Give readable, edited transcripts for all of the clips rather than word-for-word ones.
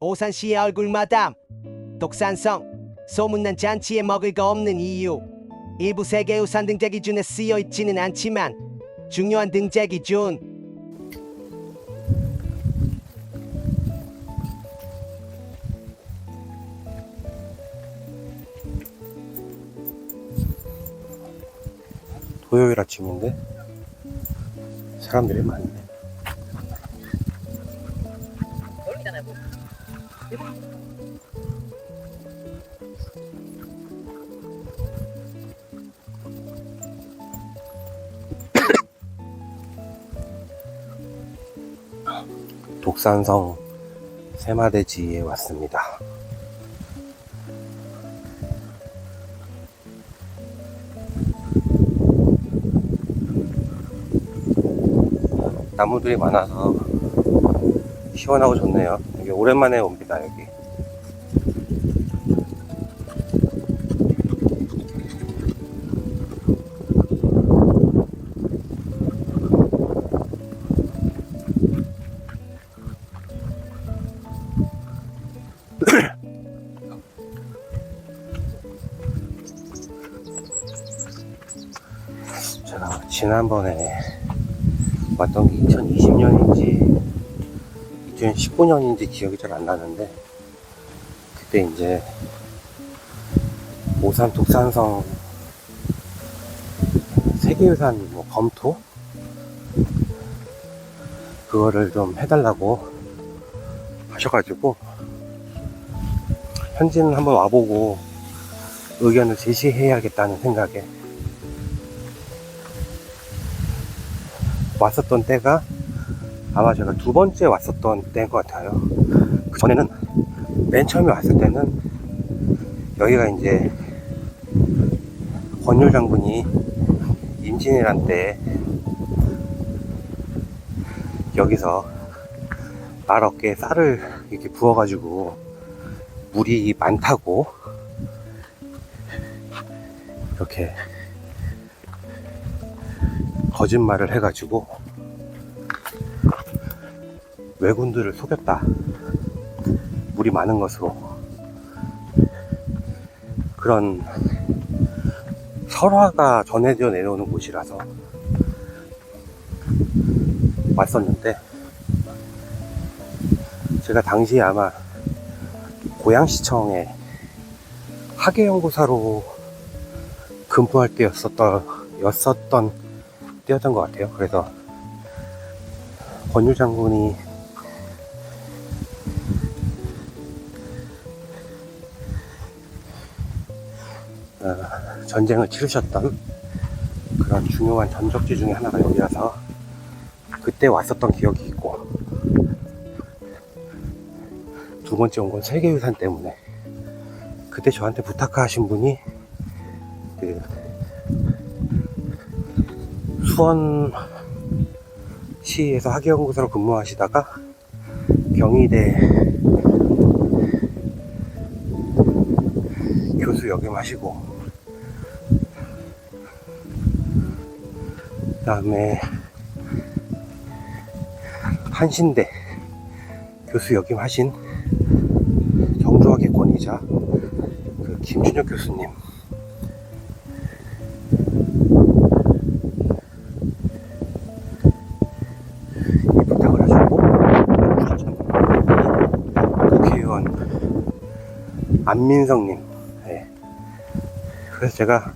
오산시의 얼굴 마담 독산성 소문난 잔치에 먹을 거 없는 이유 일부 세계유산 등재 기준에 쓰여 있지는 않지만 중요한 등재 기준 토요일 아침인데 사람들이 많네. 독산성 세마대지에 왔습니다. 나무들이 많아서 시원하고 좋네요. 여기 오랜만에 옵니다. 여기 제가 지난번에 왔던 게 2020년인지 2019년인지 기억이 잘 안 나는데, 그때 이제 오산 독산성 세계유산 뭐 검토 그거를 좀 해달라고 하셔가지고 현지는 한번 와보고 의견을 제시해야겠다는 생각에 왔었던 때가 아마 제가 두 번째 왔었던 때인 것 같아요. 그 전에는 맨 처음에 왔을 때는 여기가 이제 권율 장군이 임진왜란 때 여기서 말 어깨에 쌀을 이렇게 부어가지고 물이 많다고 이렇게 거짓말을 해가지고 왜군들을 속였다, 물이 많은 것으로, 그런 설화가 전해져 내려오는 곳이라서 왔었는데, 제가 당시에 아마 고양시청에 학예연구사로 근무할 때였었던 때였던 것 같아요. 그래서 권율 장군이 전쟁을 치르셨던 그런 중요한 전적지 중에 하나가 여기라서 그때 왔었던 기억이 있고, 두 번째 온 건 세계유산 때문에 그때 저한테 부탁하신 분이 그 수원시에서 학예연구소로 근무하시다가 경희대 교수 역임하시고, 그 다음에 한신대 교수 역임하신 정조학예권이자 그 김준혁 교수님, 이 부탁을 하셨고, 국회의원 안민성님, 네. 그래서 제가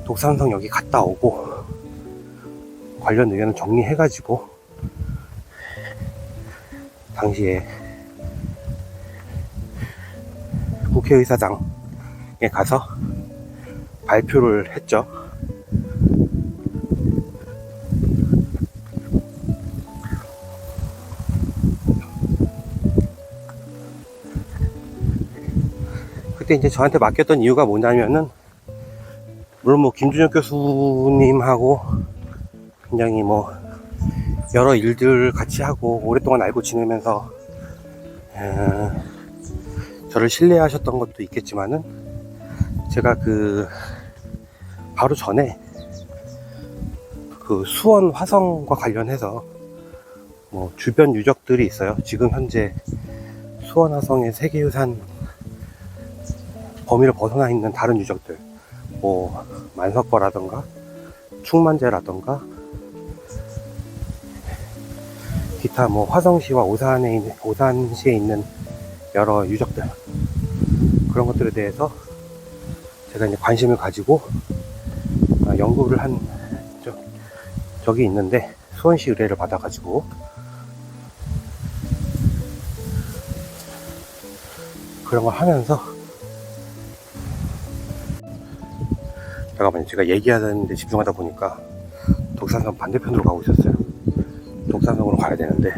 독산성 여기 갔다 오고 관련 의견을 정리해가지고 당시에 국회의사당에 가서 발표를 했죠. 그때 이제 저한테 맡겼던 이유가 뭐냐면은, 물론 뭐 김준혁 교수님하고 굉장히 뭐 여러 일들 같이 하고 오랫동안 알고 지내면서 저를 신뢰하셨던 것도 있겠지만은, 제가 그 바로 전에 그 수원 화성과 관련해서 뭐 주변 유적들이 있어요. 지금 현재 수원화성의 세계유산 범위를 벗어나 있는 다른 유적들, 뭐 만석거라던가 충만제라던가 기타 뭐 화성시와 오산시에 있는 여러 유적들, 그런 것들에 대해서 제가 이제 관심을 가지고 연구를 한 적이 있는데, 수원시 의뢰를 받아가지고 그런 걸 하면서, 잠깐만요, 제가 얘기하는데 집중하다 보니까 독산성 반대편으로 가고 있었어요. 독산성으로 가야 되는데,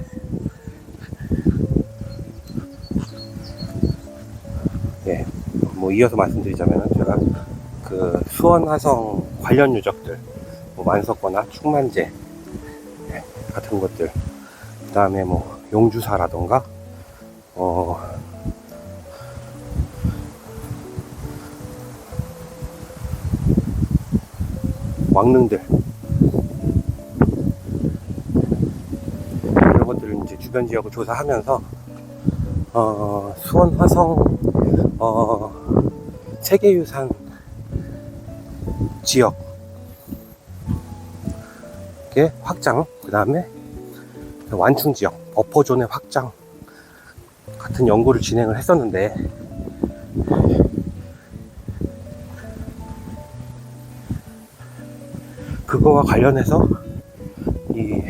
예, 뭐 이어서 말씀드리자면, 제가 그 수원화성 관련 유적들, 뭐 만석거나 충만제 같은 것들, 그 다음에 뭐 용주사라던가 왕릉들, 이런 것들을 이제 주변 지역을 조사하면서 수원 화성 세계유산 지역의 확장, 그 다음에 완충 지역, 버퍼존의 확장 같은 연구를 진행을 했었는데, 그거와 관련해서 이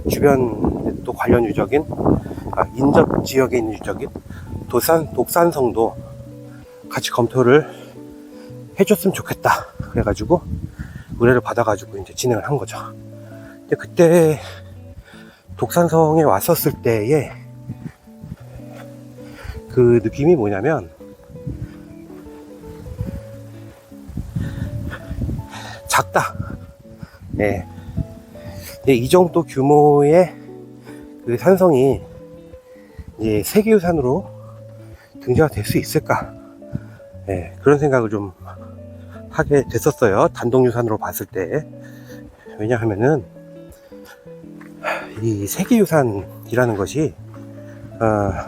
주변 또 관련 유적인 인접 지역에 있는 유적인 독산성도 같이 검토를 해줬으면 좋겠다, 그래가지고 의뢰를 받아가지고 이제 진행을 한 거죠. 근데 그때 독산성에 왔었을 때의 그 느낌이 뭐냐면, 작다. 예. 근데 이 정도 규모의 그 산성이 이제 세계유산으로 등재가 될 수 있을까? 예, 그런 생각을 좀 하게 됐었어요. 단독유산으로 봤을 때. 왜냐하면은 이 세계유산이라는 것이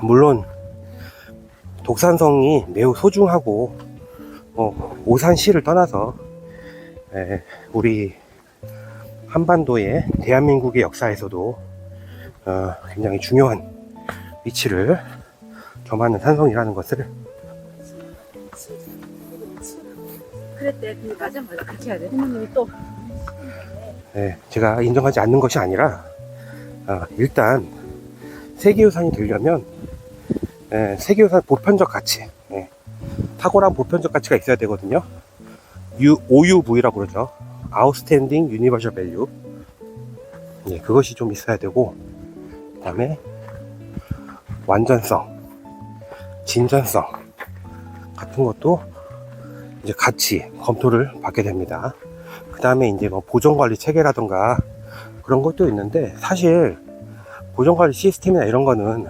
물론 독산성이 매우 소중하고 오산시를 떠나서 우리 한반도의 대한민국의 역사에서도 굉장히 중요한 위치를 점하는 산성이라는 것을, 그랬대. 근데 맞아 그렇게 해야 돼. 부모님이 또 제가 인정하지 않는 것이 아니라, 일단 세계유산이 되려면 세계유산 보편적 가치, 탁월한 보편적 가치가 있어야 되거든요. OUV라고 그러죠. Outstanding Universal Value. 그것이 좀 있어야 되고, 그 다음에 완전성, 진전성 같은 것도 이제 같이 검토를 받게 됩니다. 그 다음에 이제 뭐 보존관리 체계라던가 그런 것도 있는데, 사실 보존관리 시스템이나 이런 거는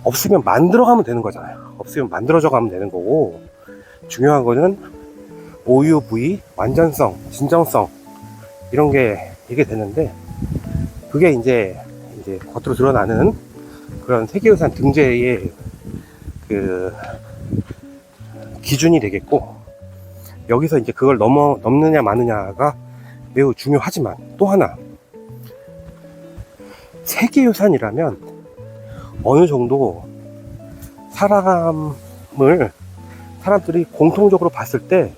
없으면 만들어가면 되는 거잖아요. 없으면 만들어져 가면 되는 거고, 중요한 거는 OUV, 완전성, 진정성, 이런 게 이게 되는데, 그게 이제 겉으로 드러나는 그런 세계유산 등재의 그 기준이 되겠고, 여기서 이제 그걸 넘느냐 마느냐가 매우 중요하지만, 또 하나, 세계유산이라면 어느 정도 사람들이 공통적으로 봤을 때,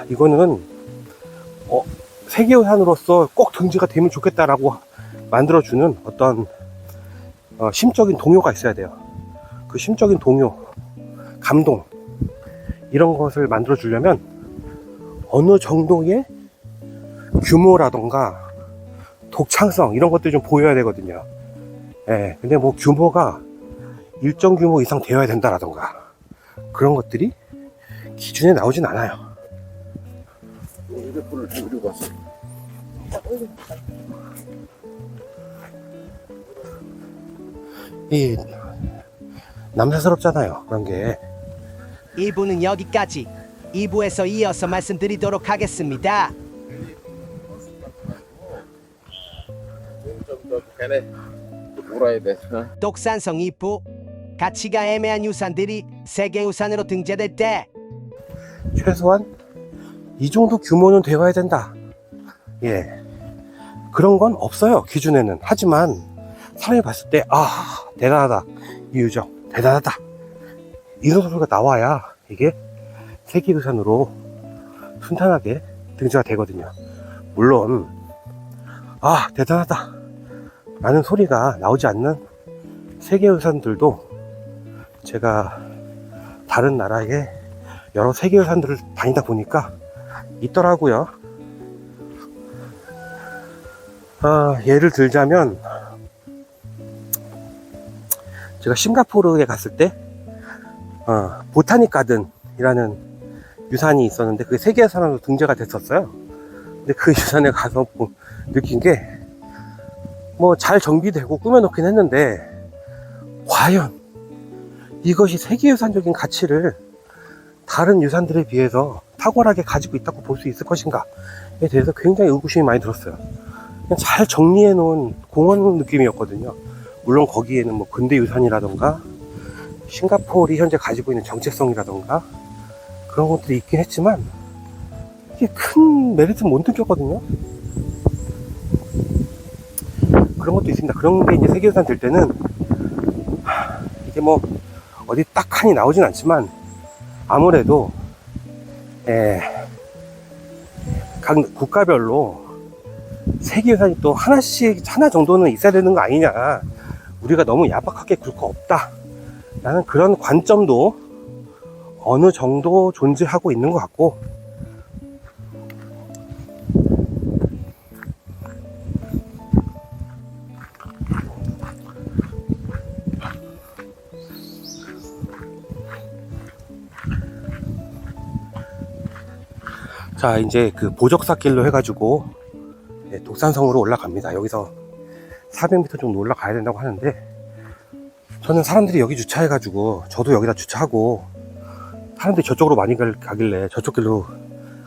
이거는 세계유산으로서 꼭 등재가 되면 좋겠다라고 만들어주는 어떤 심적인 동요가 있어야 돼요. 그 심적인 동요, 감동, 이런 것을 만들어주려면 어느 정도의 규모라던가 독창성, 이런 것들이 좀 보여야 되거든요. 근데 뭐 규모가 일정 규모 이상 되어야 된다라던가 그런 것들이 기준에 나오진 않아요. 휴대폰을 들고 갔어. 이 남사스럽잖아요, 그런 게. 1부는 여기까지. 2부에서 이어서 말씀드리도록 하겠습니다. 걔네 물어야 돼. 독산성 이프 가치가 애매한 유산들이 세계유산으로 등재될 때 최소한 이 정도 규모는 되어야 된다. 예. 그런 건 없어요, 기준에는. 하지만 사람이 봤을 때 대단하다, 이유정 대단하다, 이런 소리가 나와야 이게 세계유산으로 순탄하게 등재가 되거든요. 물론 대단하다 라는 소리가 나오지 않는 세계유산들도 제가 다른 나라의 여러 세계유산들을 다니다 보니까 있더라고요. 예를 들자면 제가 싱가포르에 갔을 때 보타닉 가든이라는 유산이 있었는데 그게 세계유산으로 등재가 됐었어요. 근데 그 유산에 가서 느낀 게 뭐 잘 정비되고 꾸며놓긴 했는데 과연 이것이 세계유산적인 가치를 다른 유산들에 비해서 탁월하게 가지고 있다고 볼 수 있을 것인가에 대해서 굉장히 의구심이 많이 들었어요. 그냥 잘 정리해 놓은 공원 느낌이었거든요. 물론 거기에는 뭐 근대유산이라던가 싱가포르이 현재 가지고 있는 정체성이라던가 그런 것들이 있긴 했지만 이게 큰 메리트는 못 느꼈거든요. 그런 것도 있습니다. 그런 게 이제 세계유산 될 때는 이게 뭐 어디 딱 칸이 나오진 않지만 아무래도 각 국가별로 세계유산이 또 하나 정도는 있어야 되는 거 아니냐, 우리가 너무 야박하게 굴 거 없다 라는 그런 관점도 어느 정도 존재하고 있는 것 같고, 자, 이제 그 보적사길로 해가지고 독산성으로 올라갑니다. 여기서 400m 정도 올라가야 된다고 하는데, 저는 사람들이 여기 주차해가지고 저도 여기다 주차하고 사람들이 저쪽으로 많이 가길래 저쪽 길로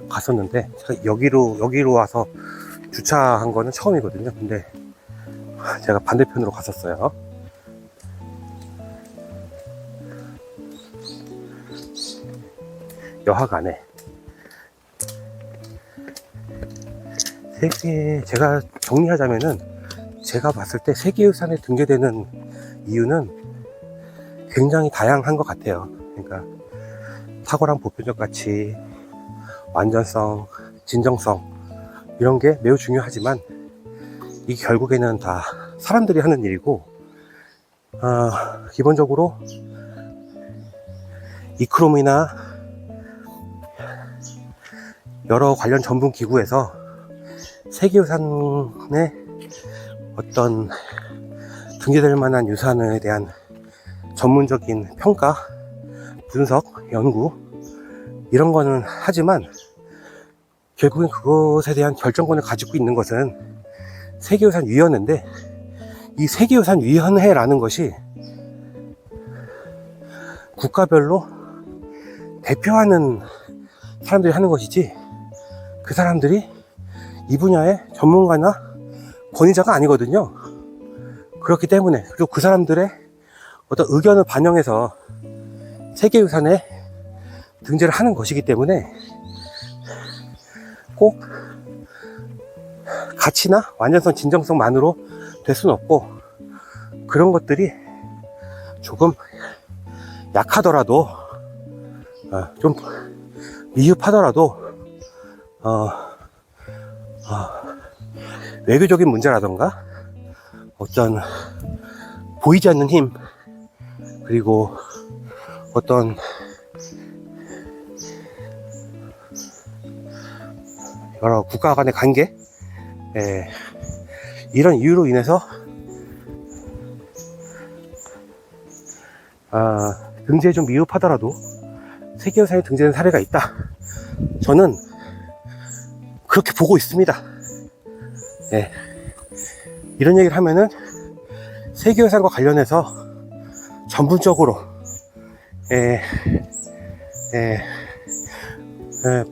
갔었는데, 제가 여기로 와서 주차한 거는 처음이거든요. 근데 제가 반대편으로 갔었어요. 여하간에 제가 정리하자면은, 제가 봤을 때 세계유산에 등재되는 이유는 굉장히 다양한 것 같아요. 그러니까 탁월한 보편적 가치, 완전성, 진정성, 이런 게 매우 중요하지만 이게 결국에는 다 사람들이 하는 일이고, 기본적으로 이크롬이나 여러 관련 전문 기구에서 세계유산의 어떤 등재될 만한 유산에 대한 전문적인 평가, 분석, 연구, 이런 거는 하지만 결국엔 그것에 대한 결정권을 가지고 있는 것은 세계유산위원회인데, 이 세계유산위원회라는 것이 국가별로 대표하는 사람들이 하는 것이지, 그 사람들이 이 분야의 전문가나 권위자가 아니거든요. 그렇기 때문에, 그리고 그 사람들의 어떤 의견을 반영해서 세계유산에 등재를 하는 것이기 때문에 꼭 가치나 완전성, 진정성만으로 될 수는 없고, 그런 것들이 조금 약하더라도, 좀 미흡하더라도 외교적인 문제라던가 어떤 보이지 않는 힘, 그리고 어떤 여러 국가 간의 관계, 이런 이유로 인해서 등재에 좀 미흡하더라도 세계유산에 등재된 사례가 있다. 저는 그렇게 보고 있습니다. 이런 얘기를 하면은 세계유산과 관련해서 전문적으로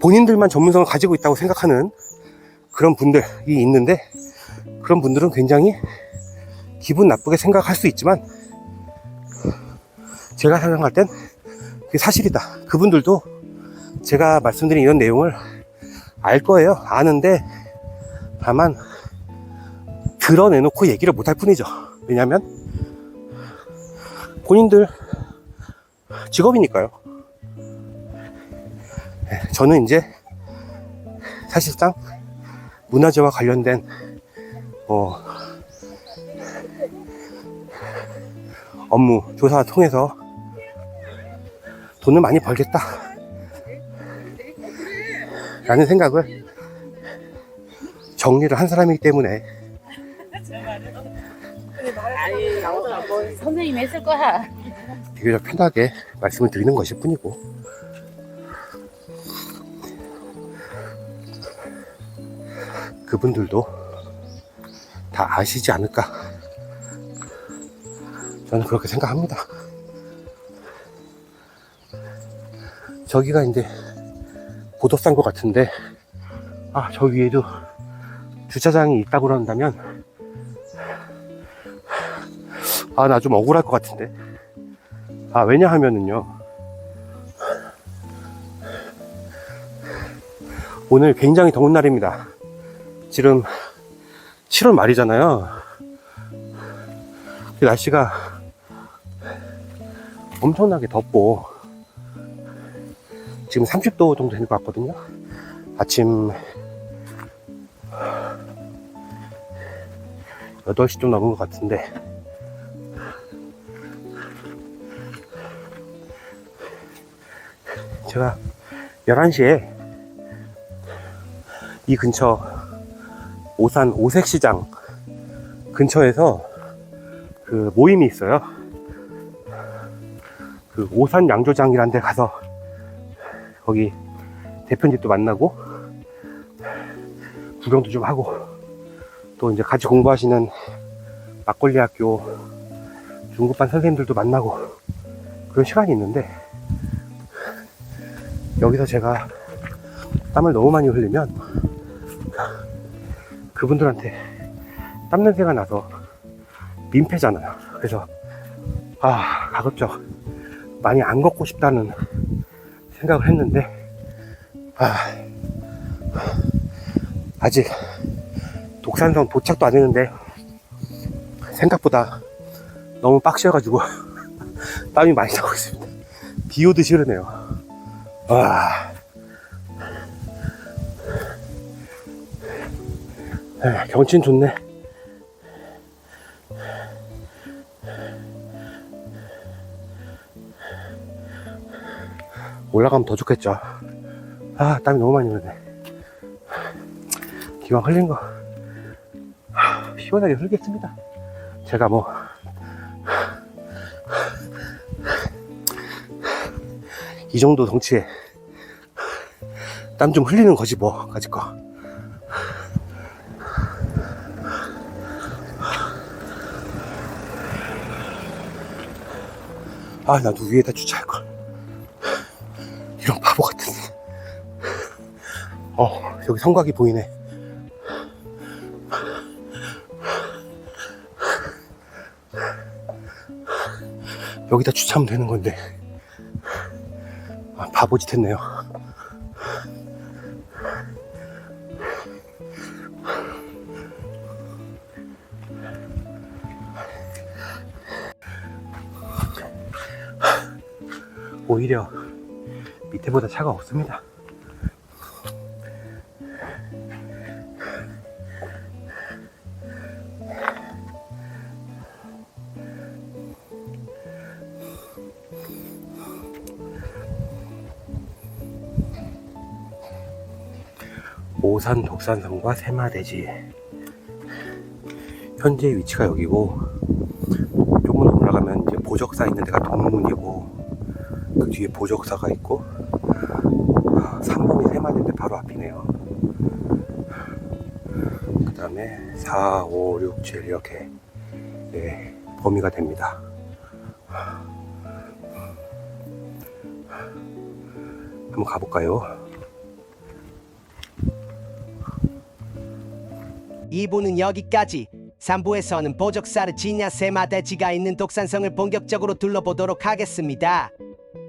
본인들만 전문성을 가지고 있다고 생각하는 그런 분들이 있는데, 그런 분들은 굉장히 기분 나쁘게 생각할 수 있지만 제가 생각할 땐 그게 사실이다. 그분들도 제가 말씀드린 이런 내용을 알 거예요. 아는데 다만 드러내놓고 얘기를 못할 뿐이죠. 왜냐면 본인들 직업이니까요. 저는 이제 사실상 문화재와 관련된 업무 조사 통해서 돈을 많이 벌겠다 라는 생각을 정리를 한 사람이기 때문에 아니, 뭐 선생님이 했을 거야. 비교적 편하게 말씀을 드리는 것일 뿐이고, 그분들도 다 아시지 않을까, 저는 그렇게 생각합니다. 저기가 이제 보도산 것 같은데, 저 위에도 주차장이 있다고 그런다면 나 좀 억울할 것 같은데. 왜냐하면은요, 오늘 굉장히 더운 날입니다. 지금 7월 말이잖아요. 날씨가 엄청나게 덥고 지금 30도 정도 되는 것 같거든요. 아침 8시 좀 넘은 것 같은데, 제가 11시에 이 근처 오산 오색시장 근처에서 그 모임이 있어요. 그 오산 양조장이라는 데 가서 거기 대표님도 만나고 구경도 좀 하고, 또 이제 같이 공부하시는 막걸리학교 중급반 선생님들도 만나고 그런 시간이 있는데, 여기서 제가 땀을 너무 많이 흘리면 그분들한테 땀 냄새가 나서 민폐잖아요. 그래서 가급적 많이 안 걷고 싶다는 생각을 했는데, 아직 독산성 도착도 안 했는데 생각보다 너무 빡셔가지고 땀이 많이 나고 있습니다. 비 오듯이 흐르네요. 경치는 좋네. 올라가면 더 좋겠죠. 땀이 너무 많이 흐르네. 기왕 흘린 거 시원하게 흘리겠습니다. 제가 이 정도 덩치에 땀 좀 흘리는 거지 가지고. 나도 위에다 주차할걸. 이런 바보 같은. 여기 성곽이 보이네. 여기다 주차하면 되는 건데 바보짓 했네요. 오히려 밑에보다 차가 없습니다. 오산 독산성과 세마대지. 현재 위치가 여기고, 조금만 올라가면 이제 보적사 있는 데가 동문이고, 그 뒤에 보적사가 있고, 3번이 세마대인데 바로 앞이네요. 그 다음에 4, 5, 6, 7 이렇게 범위가 됩니다. 한번 가볼까요? 2부는 여기까지. 3부에서는 보적사르 지냐 세마대지가 있는 독산성을 본격적으로 둘러보도록 하겠습니다.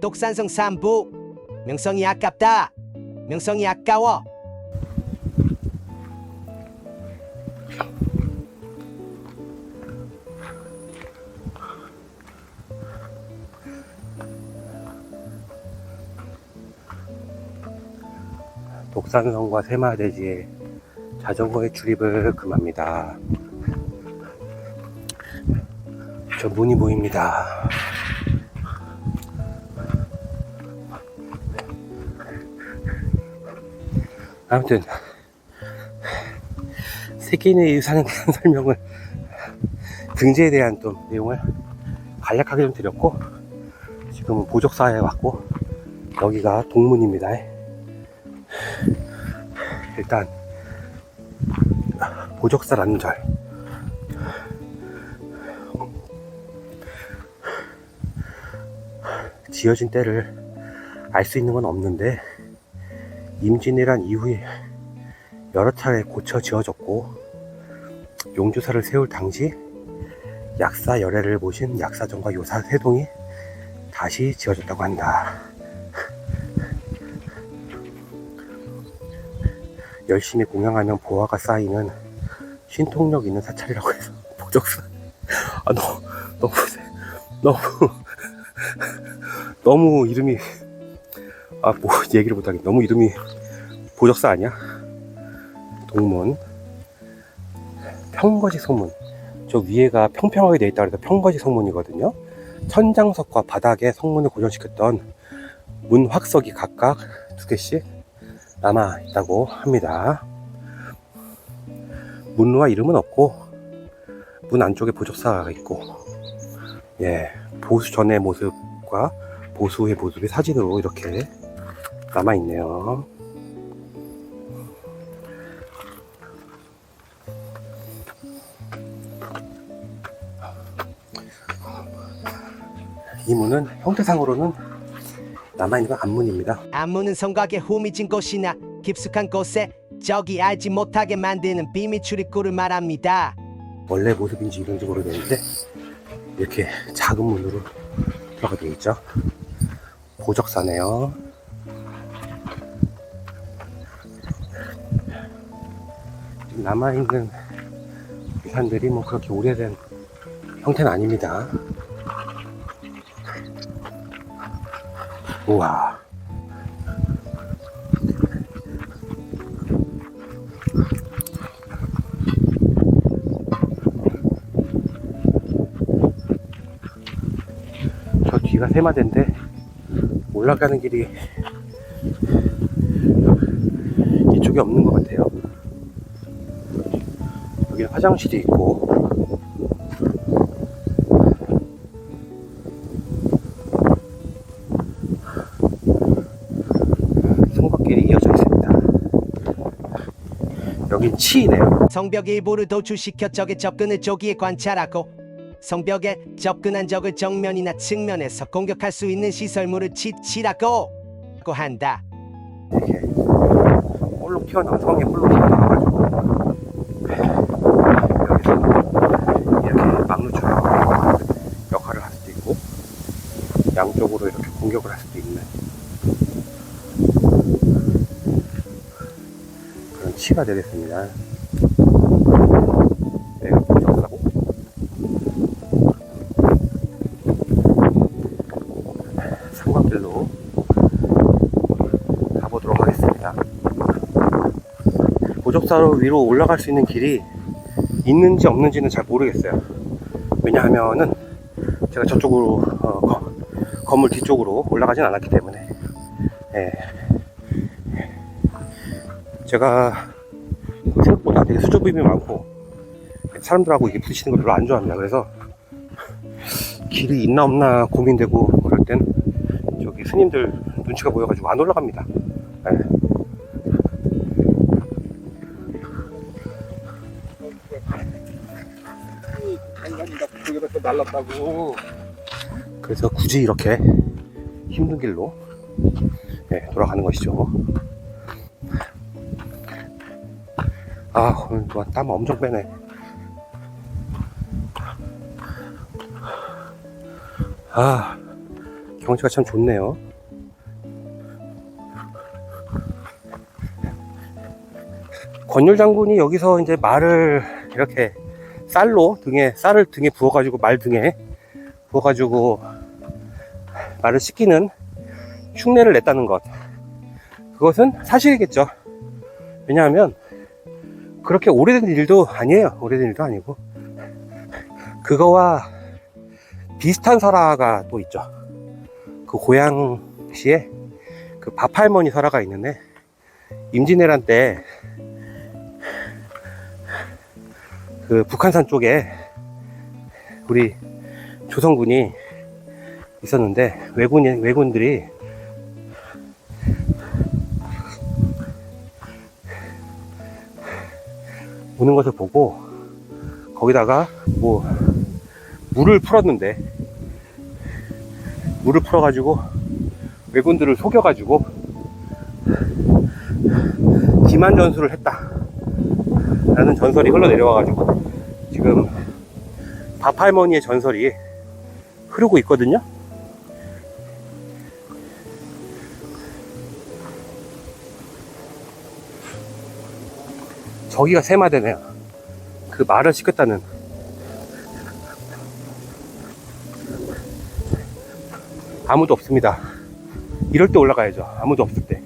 독산성 3부. 명성이 아깝다. 명성이 아까워. 독산성과 세마대지에 자전거의 출입을 금합니다. 저 문이 보입니다. 아무튼 세계인의 유산에 대한 설명을, 등재에 대한 좀 내용을 간략하게 좀 드렸고, 지금은 보적사에 왔고, 여기가 동문입니다. 일단 보적사라는 절, 지어진 때를 알 수 있는 건 없는데, 임진왜란 이후에 여러 차례 고쳐 지어졌고, 용주사를 세울 당시 약사 열애를 모신 약사정과 요사 세동이 다시 지어졌다고 한다. 열심히 공양하면 보화가 쌓이는 신통력 있는 사찰이라고 해서 보적사. 너무 이름이, 얘기를 못하겠네. 너무 이름이 보적사 아니야? 동문. 평거지 성문. 저 위에가 평평하게 되어 있다 그래서 평거지 성문이거든요. 천장석과 바닥에 성문을 고정시켰던 문 확석이 각각 2개씩 남아 있다고 합니다. 문루와 이름은 없고, 문 안쪽에 보적사가 있고, 보수 전의 모습과 보수 후의 모습이 사진으로 이렇게 남아 있네요. 이 문은 형태상으로는 남아있는 건 앞문입니다. 앞문은 성곽의 후미진 곳이나 깊숙한 곳에 적이 알지 못하게 만드는 비밀 출입구를 말합니다. 원래 모습인지 이런지 모르겠는데 이렇게 작은 문으로 들어가 되어 있죠. 보적사네요. 남아있는 유산들이 뭐 그렇게 오래된 형태는 아닙니다. 우와. 저 뒤가 세마대인데 올라가는 길이 이쪽에 없는 것 같아요. 여기는 화장실이 있고, 성곽길이 이어져 있습니다. 여긴 치이네요. 성벽 일부를 도출시켜 적의 접근을 조기에 관찰하고, 성벽에 접근한 적을 정면이나 측면에서 공격할 수 있는 시설물을 치라고 한다. 이렇게 볼록 튀어나와, 성에 볼록 튀어나와가지고 여기서 이렇게 막루처럼 역할을 할 수도 있고, 양쪽으로 이렇게 공격을 할 수도 있는 그런 치가 되겠습니다. 네, 보적사고 삼각길로 가보도록 하겠습니다. 보적사로 위로 올라갈 수 있는 길이 있는지 없는지는 잘 모르겠어요. 왜냐하면은 제가 저쪽으로 건물 뒤쪽으로 올라가진 않았기 때문에. 제가 생각보다 되게 수줍음이 많고 사람들하고 이게 부딪히는 걸 별로 안 좋아합니다. 그래서 길이 있나 없나 고민되고 그럴 땐 저기 스님들 눈치가 보여가지고 안 올라갑니다. 날랐다고. 그래서 굳이 이렇게 힘든 길로 돌아가는 것이죠. 오늘 또한 땀 엄청 빼네. 아, 경치가 참 좋네요. 권율 장군이 여기서 이제 말을 이렇게 쌀을 등에 부어가지고 말 등에 부어가지고 말을 씻기는 흉내를 냈다는 것. 그것은 사실이겠죠. 왜냐하면 그렇게 오래된 일도 아니에요. 오래된 일도 아니고 그거와 비슷한 설화가 또 있죠. 그 고양시에 그 밥할머니 설화가 있는데 임진왜란 때 그 북한산 쪽에 우리 조선군이 있었는데 왜군들이 오는 것을 보고 거기다가 뭐 물을 풀어가지고 왜군들을 속여가지고 기만 전술을 했다 라는 전설이 흘러내려와가지고 지금 밥할머니의 전설이 흐르고 있거든요. 저기가 세마대네요. 그 말을 시켰다는. 아무도 없습니다. 이럴 때 올라가야죠. 아무도 없을 때.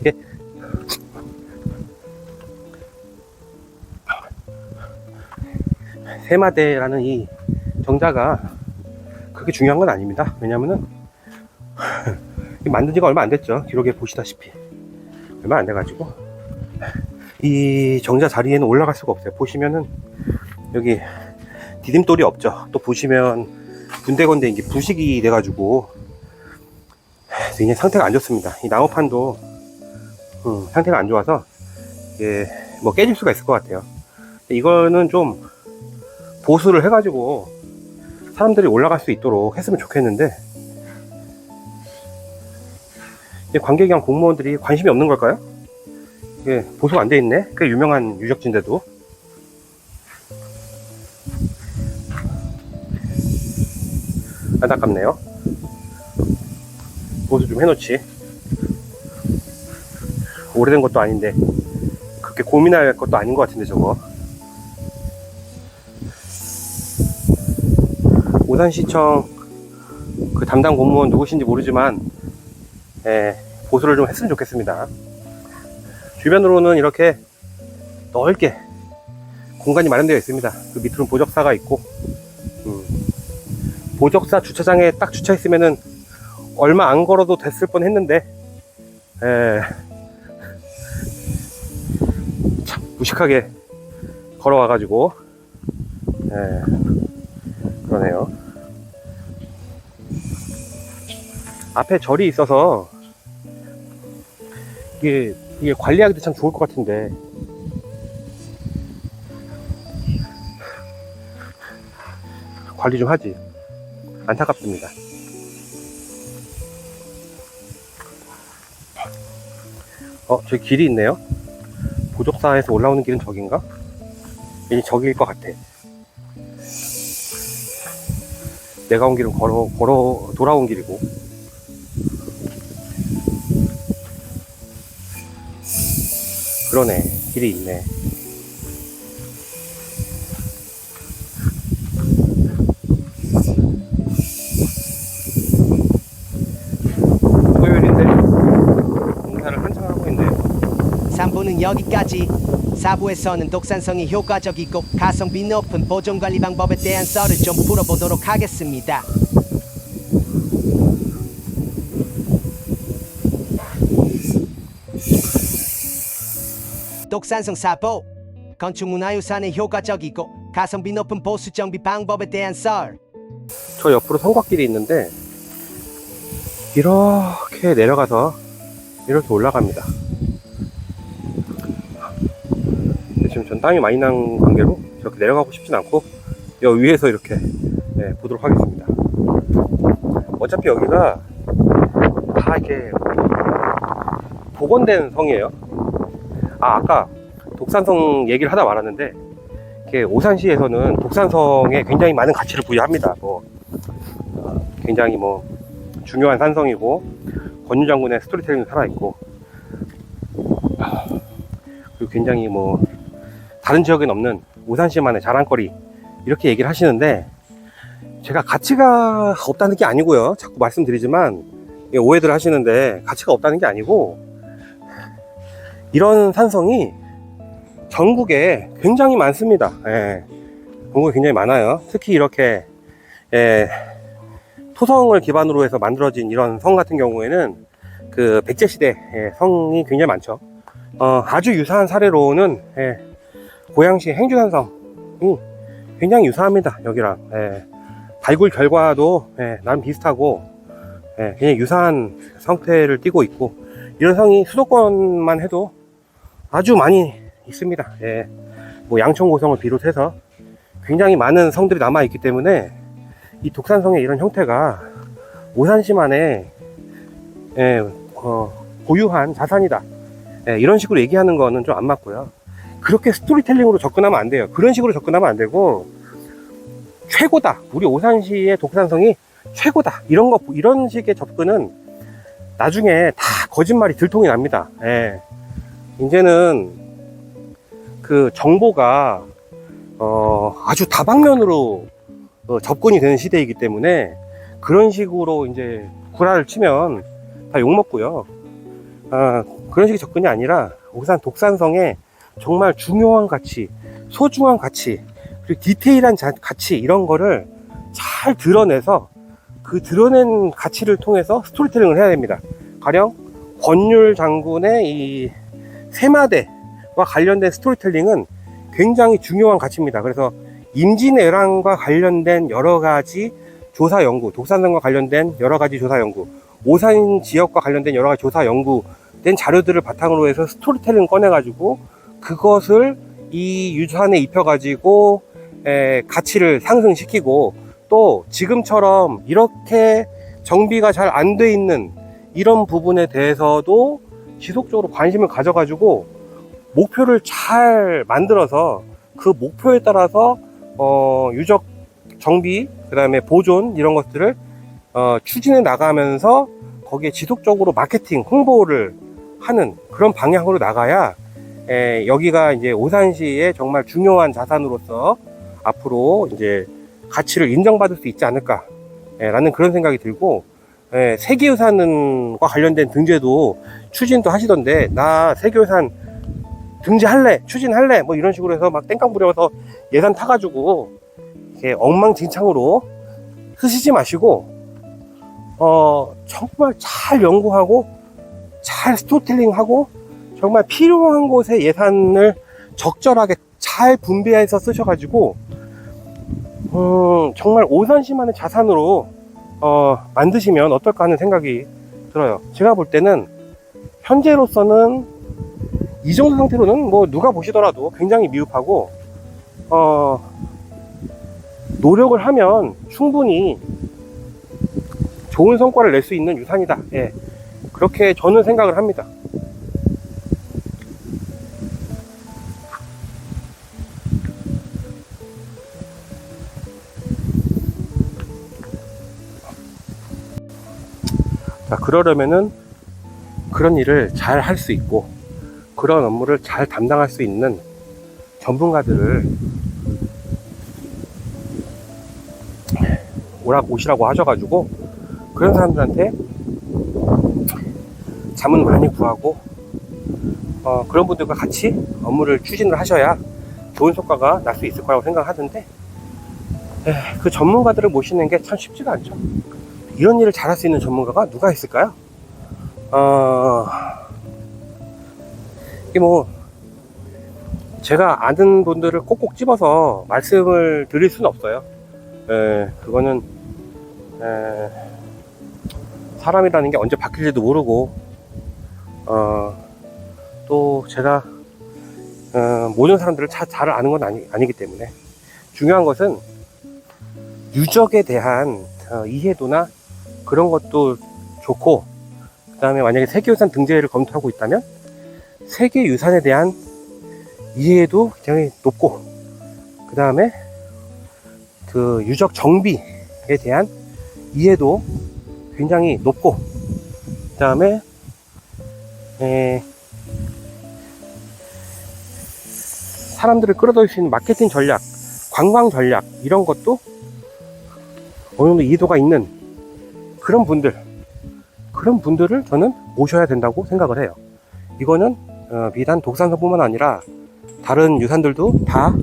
예. 세마대라는 이 정자가 그렇게 중요한 건 아닙니다. 왜냐면은 만든 지가 얼마 안 됐죠. 기록에 보시다시피 얼마 안 돼가지고 이 정자 자리에는 올라갈 수가 없어요. 보시면은 여기 디딤돌이 없죠. 또 보시면 군데군데 이게 부식이 돼가지고 굉장히 상태가 안 좋습니다. 이 나무판도 상태가 안 좋아서 이게 뭐 깨질 수가 있을 것 같아요. 이거는 좀 보수를 해가지고 사람들이 올라갈 수 있도록 했으면 좋겠는데 관계기관 공무원들이 관심이 없는 걸까요? 이게 보수가 안 돼 있네. 꽤 유명한 유적지인데도. 안타깝네요. 보수 좀 해놓지. 오래된 것도 아닌데 그렇게 고민할 것도 아닌 것 같은데 저거. 오산시청 그 담당 공무원 누구신지 모르지만 보수를 좀 했으면 좋겠습니다. 주변으로는 이렇게 넓게 공간이 마련되어 있습니다. 그 밑으로는 보적사가 있고 보적사 주차장에 딱 주차했으면은 얼마 안 걸어도 됐을 뻔 했는데 참 무식하게 걸어와가지고 그러네요. 앞에 절이 있어서 이게 관리하기도 참 좋을 것 같은데 관리 좀 하지. 안타깝습니다. 저기 길이 있네요. 보적사에서 올라오는 길은 저긴가? 이 저기일 것 같아. 내가 온 길은 걸어 돌아온 길이고. 그러네. 길이 있네. 토요일인데 공사를 한창 하고 있네요. 3부는 여기까지. 4부에서는 독산성이 효과적이고 가성비 높은 보존관리 방법에 대한 썰을 좀 풀어보도록 하겠습니다. 독산성 4부 건축문화유산의 효과적이고 가성비 높은 보수정비 방법에 대한 썰. 저 옆으로 성곽길이 있는데 이렇게 내려가서 이렇게 올라갑니다. 지금 전 땀이 많이 난 관계로 이렇게 내려가고 싶진 않고 여기 위에서 이렇게 보도록 하겠습니다. 어차피 여기가 다 이렇게 복원된 성이에요. 아까 독산성 얘기를 하다 말았는데, 이렇게 오산시에서는 독산성에 굉장히 많은 가치를 부여합니다. 굉장히 중요한 산성이고, 권유 장군의 스토리텔링도 살아있고, 그리고 굉장히 다른 지역엔 없는 오산시만의 자랑거리, 이렇게 얘기를 하시는데, 제가 가치가 없다는 게 아니고요. 자꾸 말씀드리지만 오해들 하시는데, 가치가 없다는 게 아니고, 이런 산성이 전국에 굉장히 많습니다. 전국에 굉장히 많아요. 특히 이렇게 토성을 기반으로 해서 만들어진 이런 성 같은 경우에는 그 백제시대 성이 굉장히 많죠. 아주 유사한 사례로는 고양시 행주산성이 굉장히 유사합니다. 여기랑 발굴 결과도 나름 비슷하고 굉장히 유사한 형태를 띠고 있고, 이런 성이 수도권만 해도 아주 많이 있습니다. 양천고성을 비롯해서 굉장히 많은 성들이 남아있기 때문에 이 독산성의 이런 형태가 오산시만의 고유한 자산이다, 이런 식으로 얘기하는 거는 좀 안 맞고요. 그렇게 스토리텔링으로 접근하면 안 돼요. 그런 식으로 접근하면 안 되고, 최고다, 우리 오산시의 독산성이 최고다, 이런 식의 접근은 나중에 다 거짓말이 들통이 납니다. 이제는 그 정보가 아주 다방면으로 접근이 되는 시대이기 때문에, 그런 식으로 이제 구라를 치면 다 욕먹고요. 그런 식의 접근이 아니라 오산 독산성의 정말 중요한 가치, 소중한 가치, 그리고 디테일한 가치, 이런 거를 잘 드러내서 그 드러낸 가치를 통해서 스토리텔링을 해야 됩니다. 가령 권율 장군의 이 세마대와 관련된 스토리텔링은 굉장히 중요한 가치입니다. 그래서 임진왜란과 관련된 여러가지 조사 연구, 독산성과 관련된 여러가지 조사 연구, 오산 지역과 관련된 여러가지 조사 연구된 자료들을 바탕으로 해서 스토리텔링 꺼내가지고 그것을 이 유산에 입혀가지고 가치를 상승시키고, 또 지금처럼 이렇게 정비가 잘 안 돼 있는 이런 부분에 대해서도 지속적으로 관심을 가져가지고 목표를 잘 만들어서 그 목표에 따라서 유적 정비, 그 다음에 보존, 이런 것들을 추진해 나가면서 거기에 지속적으로 마케팅, 홍보를 하는 그런 방향으로 나가야 여기가 이제 오산시의 정말 중요한 자산으로서 앞으로 이제 가치를 인정받을 수 있지 않을까 라는 그런 생각이 들고, 세계유산과 관련된 등재도 추진도 하시던데, 나 세계유산 등재할래, 추진할래, 이런 식으로 해서 막 땡깡 부려서 예산 타가지고 이렇게 엉망진창으로 쓰시지 마시고, 정말 잘 연구하고 잘 스토리텔링하고 정말 필요한 곳에 예산을 적절하게 잘 분배해서 쓰셔가지고 정말 오산시만의 자산으로 만드시면 어떨까 하는 생각이 들어요. 제가 볼 때는 현재로서는 이 정도 상태로는 누가 보시더라도 굉장히 미흡하고, 노력을 하면 충분히 좋은 성과를 낼 수 있는 유산이다. 그렇게 저는 생각을 합니다. 자, 그러려면은 그런 일을 잘 할 수 있고 그런 업무를 잘 담당할 수 있는 전문가들을 오시라고 하셔가지고 그런 사람들한테 자문 많이 구하고 그런 분들과 같이 업무를 추진을 하셔야 좋은 성과가 날 수 있을 거라고 생각하던데, 그 전문가들을 모시는 게 참 쉽지가 않죠. 이런 일을 잘할 수 있는 전문가가 누가 있을까요? 이게 제가 아는 분들을 꼭꼭 집어서 말씀을 드릴 수는 없어요. 그거는 사람이라는 게 언제 바뀔지도 모르고, 또 제가 모든 사람들을 잘 아는 건 아니기 때문에 중요한 것은 유적에 대한 이해도나 그런 것도 좋고, 그 다음에 만약에 세계유산 등재를 검토하고 있다면 세계유산에 대한 이해도 굉장히 높고, 그 다음에 그 유적 정비에 대한 이해도 굉장히 높고, 그 다음에 사람들을 끌어들일 수 있는 마케팅 전략, 관광 전략, 이런 것도 어느 정도 이해도가 있는 그런 분들을 저는 모셔야 된다고 생각을 해요. 이거는 비단 독산성뿐만 아니라 다른 유산들도 다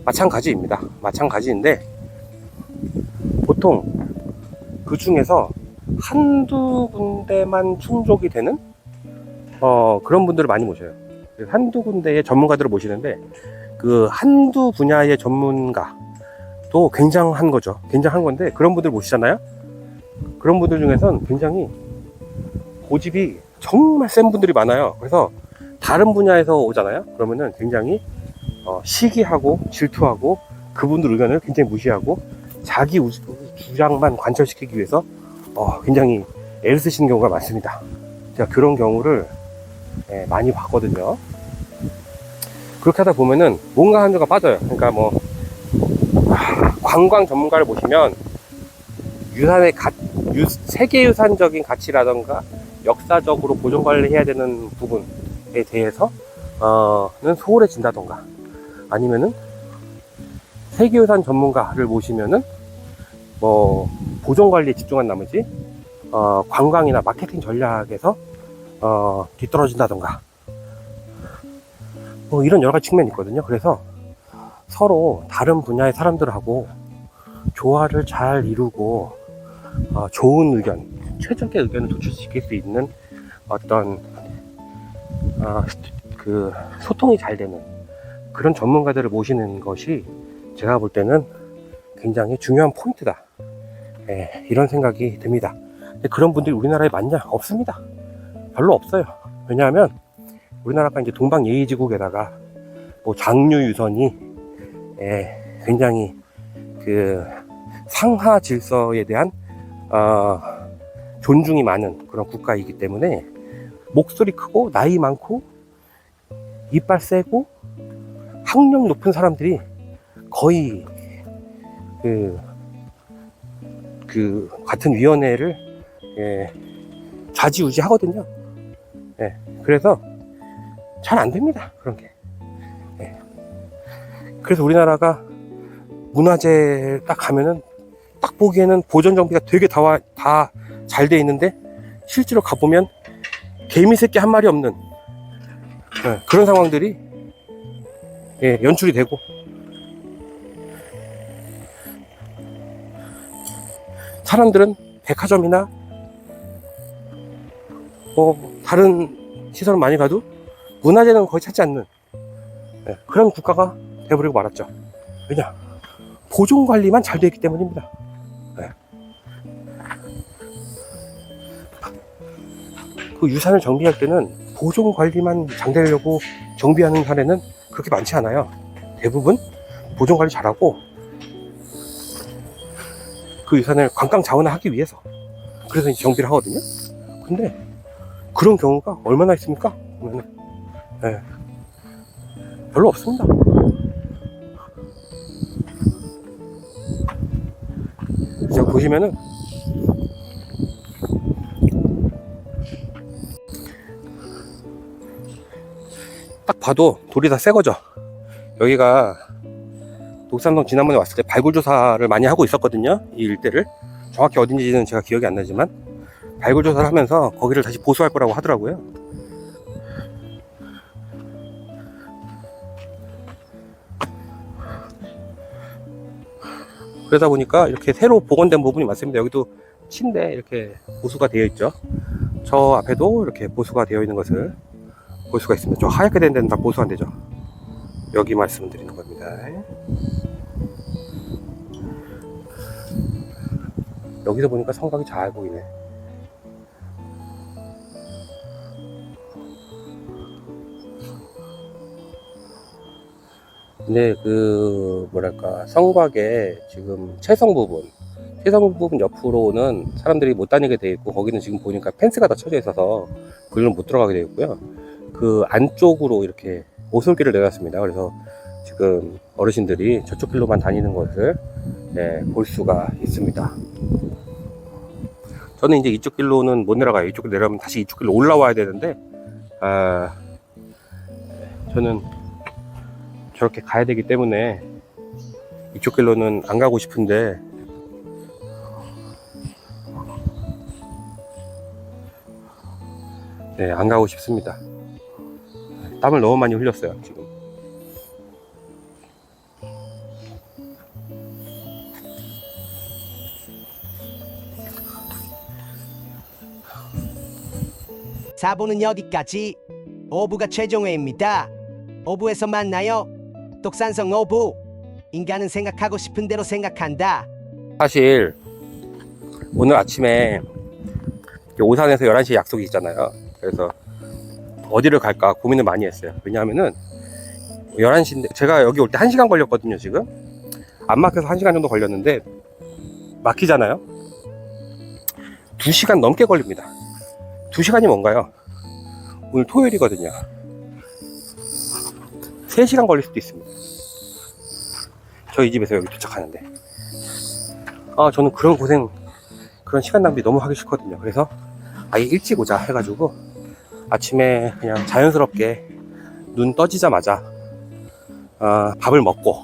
마찬가지입니다. 마찬가지인데, 보통 그 중에서 한두 군데만 충족이 되는 그런 분들을 많이 모셔요. 한두 군데의 전문가들을 모시는데, 그 한두 분야의 전문가도 굉장한 거죠. 굉장한 건데, 그런 분들 모시잖아요. 그런 분들 중에선 굉장히 고집이 정말 센 분들이 많아요. 그래서 다른 분야에서 오잖아요. 그러면은 굉장히 시기하고 질투하고 그분들 의견을 굉장히 무시하고 자기 주장만 관철시키기 위해서 굉장히 애를 쓰시는 경우가 많습니다. 제가 그런 경우를 많이 봤거든요. 그렇게 하다 보면은 뭔가 한주가 빠져요. 그러니까 뭐 관광 전문가를 모시면 유산의 세계유산적인 가치라던가 역사적으로 보존관리해야 되는 부분에 대해서는 소홀해진다던가, 아니면은 세계유산 전문가를 모시면은 뭐 보존관리에 집중한 나머지 관광이나 마케팅 전략에서 뒤떨어진다던가, 뭐 이런 여러 가지 측면이 있거든요. 그래서 서로 다른 분야의 사람들하고 조화를 잘 이루고 좋은 의견, 최적의 의견을 도출시킬 수 있는 어떤 그 소통이 잘 되는 그런 전문가들을 모시는 것이 제가 볼 때는 굉장히 중요한 포인트다, 이런 생각이 듭니다. 근데 그런 분들이 우리나라에 많냐? 없습니다. 별로 없어요. 왜냐하면 우리나라가 이제 동방예의지국에다가 뭐 장류유선이 굉장히 그 상하 질서에 대한 존중이 많은 그런 국가이기 때문에 목소리 크고 나이 많고 이빨 세고 학력 높은 사람들이 거의 그 같은 위원회를 좌지우지 하거든요. 그래서 잘 안 됩니다, 그런 게. 그래서 우리나라가 문화재 딱 가면은 딱 보기에는 보존 정비가 되게 다 잘 돼 있는데, 실제로 가보면 개미 새끼 한 마리 없는 그런 상황들이 연출이 되고, 사람들은 백화점이나 뭐 다른 시설 많이 가도 문화재는 거의 찾지 않는 그런 국가가 되어버리고 말았죠. 왜냐? 보존 관리만 잘 되어 있기 때문입니다. 그 유산을 정비할 때는 보존 관리만 잘 되려고 정비하는 사례는 그렇게 많지 않아요. 대부분 보존 관리 잘하고 그 유산을 관광 자원화하기 위해서 그래서 이제 정비를 하거든요. 근데 그런 경우가 얼마나 있습니까? 보면은 별로 없습니다. 제가 보시면은 딱 봐도 돌이 다 새거죠. 여기가 독산성 지난번에 왔을 때 발굴조사를 많이 하고 있었거든요. 이 일대를 정확히 어딘지는 제가 기억이 안 나지만 발굴조사를 하면서 거기를 다시 보수할 거라고 하더라고요. 그러다 보니까 이렇게 새로 복원된 부분이 많습니다. 여기도 침대 이렇게 보수가 되어 있죠. 저 앞에도 이렇게 보수가 되어 있는 것을 볼 수가 있습니다. 저 하얗게 된 데는 다 보수 안 되죠. 여기 말씀드리는 겁니다. 여기서 보니까 성곽이 잘 보이네. 근데 그 뭐랄까 성곽에 지금 채성 부분 옆으로는 사람들이 못 다니게 돼 있고, 거기는 지금 보니까 펜스가 다 쳐져 있어서 거기는 못 들어가게 되어 있고요. 그 안쪽으로 이렇게 오솔길을 내놨습니다. 그래서 지금 어르신들이 저쪽 길로만 다니는 것을 볼 수가 있습니다. 저는 이제 이쪽 길로는 못 내려가요. 이쪽 길로 내려가면 다시 이쪽 길로 올라와야 되는데, 저는 저렇게 가야 되기 때문에 이쪽 길로는 안 가고 싶은데, 안 가고 싶습니다. 땀을 너무 많이 흘렸어요, 지금. 사부는 여기까지. 5부가 최종회입니다. 5부에서 만나요. 독산성 5부. 인간은 생각하고 싶은 대로 생각한다. 사실 오늘 아침에 오산에서 11시에 약속이 있잖아요. 그래서 어디를 갈까 고민을 많이 했어요. 왜냐하면은 11시인데 제가 여기 올 때 1시간 걸렸거든요. 지금 안 막혀서 1시간 정도 걸렸는데, 막히잖아요. 2시간 넘게 걸립니다. 2시간이 뭔가요? 오늘 토요일이거든요. 3시간 걸릴 수도 있습니다. 저희 집에서 여기 도착하는데. 저는 그런 시간 낭비 너무 하기 싫거든요. 그래서 아예 일찍 오자 해가지고 아침에 그냥 자연스럽게 눈 떠지자마자 밥을 먹고,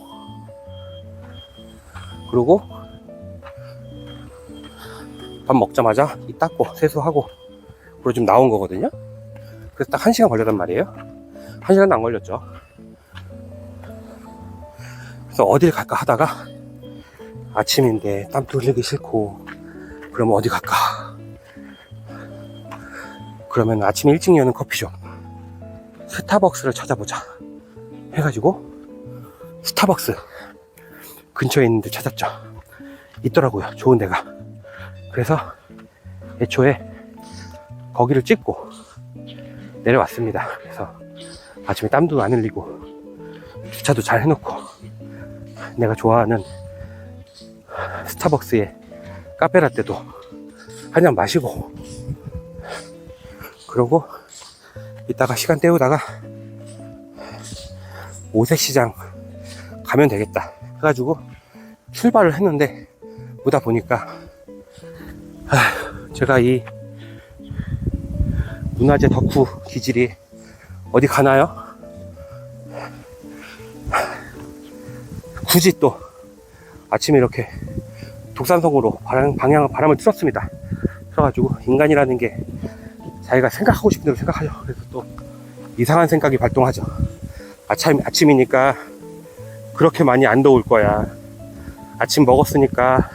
그리고 밥 먹자마자 이 닦고 세수하고 그리고 지금 나온 거거든요. 그래서 딱 1시간 걸렸단 말이에요. 1시간도 안 걸렸죠. 그래서 어딜 갈까 하다가 아침인데 땀도 흘리기 싫고, 그러면 어디 갈까? 그러면 아침 일찍 여는 커피숍 스타벅스를 찾아보자 해가지고 스타벅스 근처에 있는 데 찾았죠. 있더라고요, 좋은 데가. 그래서 애초에 거기를 찍고 내려왔습니다. 그래서 아침에 땀도 안 흘리고 주차도 잘 해놓고 내가 좋아하는 스타벅스의 카페라떼도 한 잔 마시고, 그러고 이따가 시간 때우다가 오색시장 가면 되겠다 해가지고 출발을 했는데, 오다 보니까 제가 이 문화재 덕후 기질이 어디 가나요? 굳이 또 아침에 이렇게 독산성으로 바람을 틀었습니다. 그래가지고 인간이라는 게 자기가 생각하고 싶은 대로 생각하죠. 그래서 또 이상한 생각이 발동하죠. 아침이니까 그렇게 많이 안 더울 거야. 아침 먹었으니까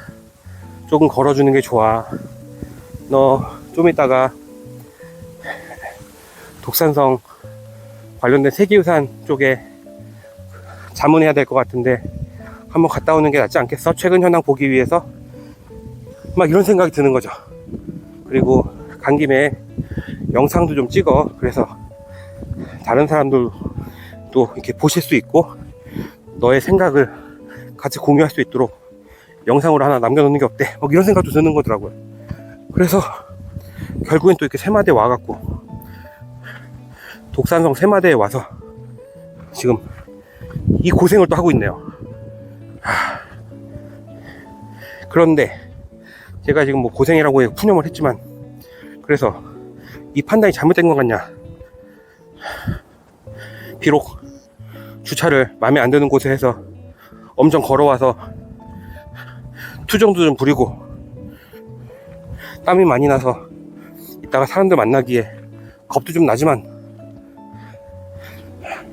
조금 걸어주는 게 좋아. 너 좀 이따가 독산성 관련된 세계유산 쪽에 자문해야 될 것 같은데 한번 갔다 오는 게 낫지 않겠어? 최근 현황 보기 위해서. 막 이런 생각이 드는 거죠. 그리고 간 김에 영상도 좀 찍어. 그래서 다른 사람들도 이렇게 보실 수 있고 너의 생각을 같이 공유할 수 있도록 영상으로 하나 남겨놓는 게 어때? 뭐 이런 생각도 드는 거더라고요. 그래서 결국엔 또 이렇게 새마대에 와갖고 독산성 새마대에 와서 지금 이 고생을 또 하고 있네요. 그런데 제가 지금 뭐 고생이라고 푸념을 했지만, 그래서 이 판단이 잘못된 것 같냐? 비록 주차를 마음에 안 드는 곳에 해서 엄청 걸어와서 투정도 좀 부리고 땀이 많이 나서 이따가 사람들 만나기에 겁도 좀 나지만